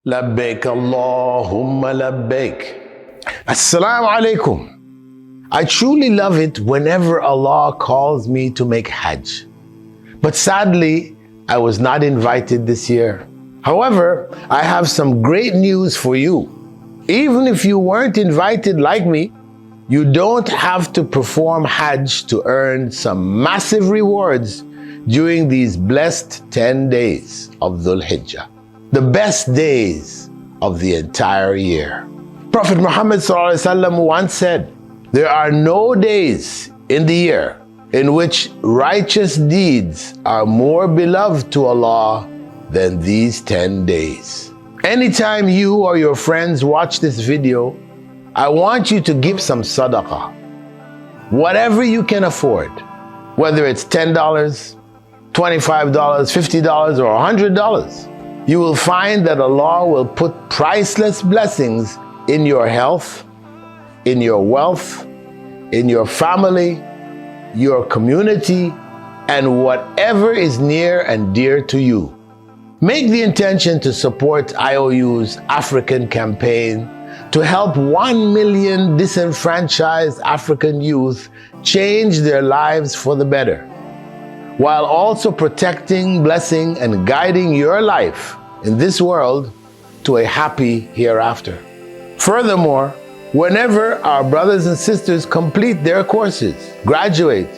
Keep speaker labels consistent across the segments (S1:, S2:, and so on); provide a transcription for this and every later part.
S1: Labbaik Allahumma labbaik. Assalamu alaikum. I truly love it whenever Allah calls me to make Hajj. But sadly, I was not invited this year. However, I have some great news for you. Even if you weren't invited like me, you don't have to perform Hajj to earn some massive rewards during these blessed 10 days of Dhul Hijjah, the best days of the entire year. Prophet Muhammad ﷺ once said, "There are no days in the year in which righteous deeds are more beloved to Allah than these 10 days." Anytime you or your friends watch this video, I want you to give some sadaqah. Whatever you can afford, whether it's $10, $25, $50, or $100, you will find that Allah will put priceless blessings in your health, in your wealth, in your family, your community, and whatever is near and dear to you. Make the intention to support IOU's African campaign to help 1 million disenfranchised African youth change their lives for the better, while also protecting, blessing, and guiding your life in this world to a happy hereafter. Furthermore, whenever our brothers and sisters complete their courses, graduate,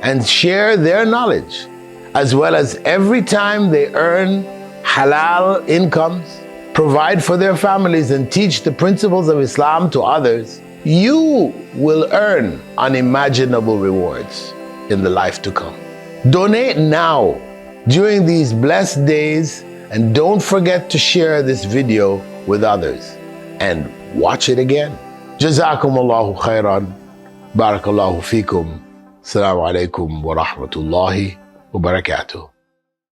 S1: and share their knowledge, as well as every time they earn halal incomes, provide for their families, and teach the principles of Islam to others, you will earn unimaginable rewards in the life to come. Donate now during these blessed days, and don't forget to share this video with others and watch it again. Jazakumullahu khairan. Barakallahu fikum. Assalamu alaikum wa rahmatullahi wa barakatuh.